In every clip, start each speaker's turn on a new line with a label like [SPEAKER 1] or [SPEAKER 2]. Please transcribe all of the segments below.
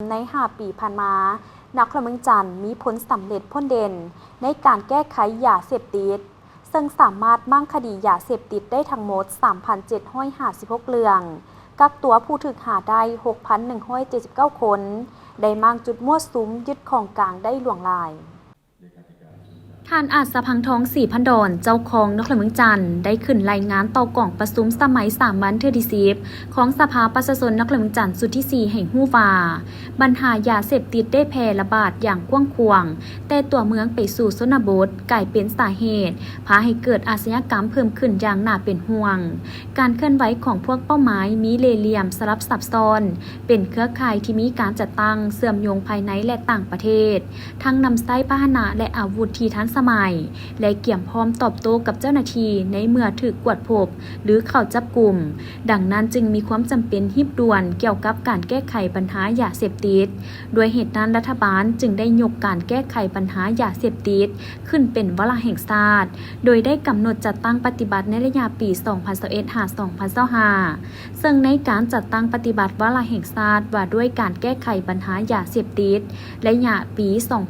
[SPEAKER 1] ใน5 ปีผ่านมานักละเมืองจันทร์มีผลสำเร็จพ้นเด่นในการแก้ไขยาเสพติดซึ่งสามารถมั่งคดียาเสพติดได้ทั้งหมด 3,756 เรื่องกักตัวผู้ถูกหาได้ 6,179 คนได้มั่งจุดมั่วสุมยึดของกลางได้หลวงลายท่านอาจสะพังทองศรีพันดอนเจ้าของนครเมืองจันทร์ได้ขึ้นรายงานต่อกล่องประชุมสมัย3 วันเทื่อที่10ของสภาประชาชนนครเมืองจันทร์สุดที่4แห่งฮู้ว่าปัญหายาเสพติดได้แพร่ระบาดอย่างกว้างขวางแต่ตัวเมืองไปสู่ชนบทกลายเป็นสาเหตุพาให้เกิดอาชญากรรมเพิ่มขึ้นอย่างน่าเป็นห่วงการเคลื่อนไหวของพวกเป้าหมายมีเล่ห์เหลี่ยมสลับซับซ้อนเป็นเครือข่ายที่มีการจัดตั้งเสื่อมโยงภายในและต่างประเทศทั้งนำไส้พาหนะและอาวุธที่ทันสมัยและเกี่ยมพร้อมตอบโต้กับเจ้าหน้าที่ในเมื่อถูกกวดพบหรือเข้าจับกลุ่มดังนั้นจึงมีความจำเป็นรีบด่วนเกี่ยวกับการแก้ไขปัญหายาเสพติดโดยเหตุนั้นรัฐบาลจึงได้ยกการแก้ไขปัญหายาเสพติดขึ้นเป็นวาระแห่งชาติโดยได้กำหนดจัดตั้งปฏิบัติในระยะปี 2021-2025 ซึ่งในการจัดตั้งปฏิบัติวาระแห่งชาติว่าด้วยการแก้ไขปัญหายาเสพติดระยะปี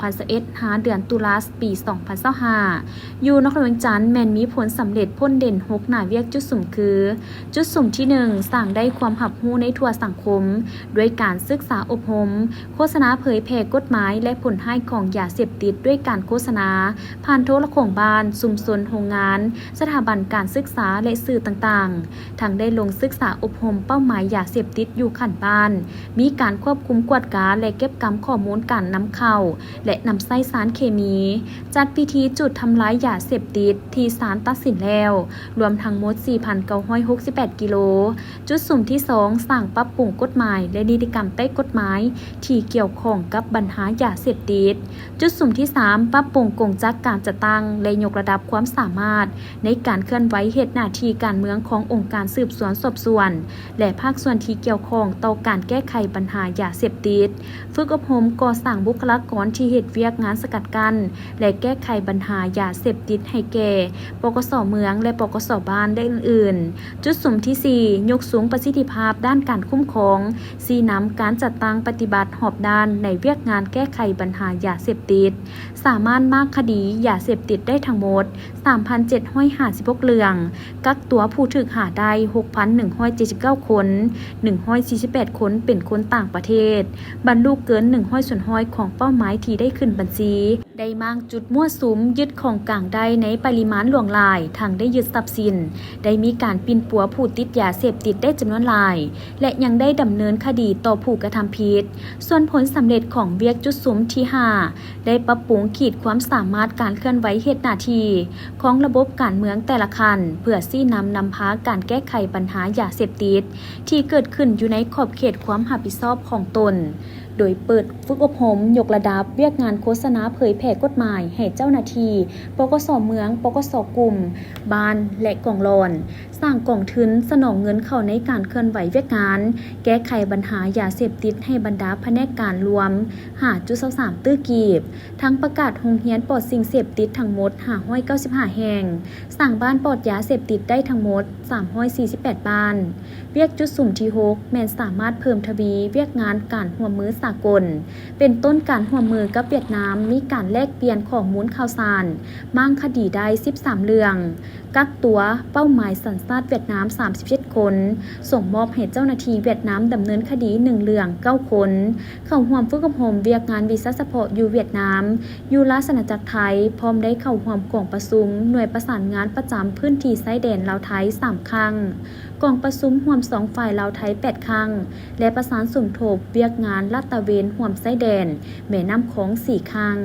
[SPEAKER 1] 2021 หาเดือนตุลาคมปี 2025อยู่นครเมืองจันทร์แม้นมีผลสำเร็จพ้นเด่น6หน้าเวียกจุดสุ่มคือจุดสุ่มที่1สร้างได้ความหับหู้ในทั่วสังคมด้วยการศึกษาอบรมโฆษณาเผยแพร่กฎหมายและผลให้ของยาเสพติดด้วยการโฆษณาผ่านโทรโข่งบ้านชุมชนโรงงานสถาบันการศึกษาและสื่อต่างๆทั้งได้ลงศึกษาอบรมเป้าหมายยาเสพติดอยู่ขั้นบ้านมีการควบคุมกวดการและเก็บกำข้อมูลการนำเข้าและนำไส้สารเคมีจัดพิธีจุดทำลายยาเสพติดที่ศาลตัดสินแล้วรวมทั้งหมด 4,968 กิโลจุดสุ่มที่2สร้างปรับปรุงกฎหมายและนิติกรรมใต้กฎหมายที่เกี่ยวข้องกับปัญหายาเสพติดจุดสุ่มที่3ปรับปรุงกงจักการจัดตั้งและยกระดับความสามารถในการเคลื่อนไหวเหตุหน้าที่การเมืองขององค์การสืบสวนสอบสวนและภาคส่วนที่เกี่ยวข้องต่อการแก้ไขปัญหายาเสพติดฝึกอบรมก่อสร้างบุคลากรที่เฮ็ดเวียกงานสกัดกั้นและแก้ไขปัญหายาเสพติดให้แก่ปกส.เมืองและปกส.บ้านได้อื่นๆจุดสุ่มที่4ยกสูงประสิทธิภาพด้านการคุ้มครองชี้นำการจัดตั้งปฏิบัติหอบด้านในเวียกงานแก้ไขปัญหายาเสพติดสามารถมากคดียาเสพติดได้ทั้งหมด 3,756 เรื่องกักตัวผู้ถูกหาได้ 6,179 คน148 คนเป็นคนต่างประเทศบรรลุเกิน100 ส่วน100ของเป้าหมายที่ได้ขึ้นบัญชีได้มั่งจุดมั่วสุมยึดของกลางได้ในปริมาณหลวงหลายทั้งได้ยึดทรัพย์สินได้มีการปินปัวผู้ติดยาเสพติดได้จำนวนหลายและยังได้ดำเนินคดีต่อผู้กระทำผิดส่วนผลสำเร็จของเวียกจุดสุมที่5ได้ปรับปรุงขีดความสามารถการเคลื่อนไหวเหตุหน้าที่ของระบบการเมืองแต่ละคันเพื่อชี้นำพาการแก้ไขปัญหายาเสพติดที่เกิดขึ้นอยู่ในขอบเขตความรับผิดชอบของตนโดยเปิดฝึกอบรมยกระดับเวียกงานโฆษณาเผยแพร่กฎหมายให้เจ้าหน้าที่ปกส.เมืองปกส.กลุ่มบ้านและกองรอนสร้างกองทุนสนองเงินเข้าในการเคลื่อนไหวเวียกงานแก้ไขปัญหายาเสพติดให้บรรดาแผนกการรวม5.23ตื้อกีบทั้งประกาศโรงเรียนปลอดสิ่งเสพติดทั้งหมด595แห่งสร้างบ้านปลอดยาเสพติดได้ทั้งหมด348บ้านเวียกจุดสุ่มที่6แม้นสามารถเพิ่มทวีเวียกงานการร่วมมือสากลเป็นต้นการร่วมมือกับเวียดนามมีการแลกเปลี่ยนข้อมูลข่าวสารมั่งคดีได้13เรื่องกักตัวเป้าหมายสัญชาติเวียดนาม37คนส่งมอบให้เจ้าหน้าที่เวียดนามดำเนินคดี1เรื่อง9คนเข้าร่วมฝึกอบรมเวียกงานวีซ่าเฉพาะอยู่เวียดนามอยู่ราชอาณาจักรไทยพร้อมได้เข้าร่วมกองประชุมหน่วยประสานงานประจำพื้นที่ชายแดนลาวไทย3ครั้งกองประชุมร่วม2ฝ่ายลาวไทย8ครั้งและประสานสมทบเวียกงานลาดตระเวนร่วมชายแดนแม่น้ำโขง4ครั้ง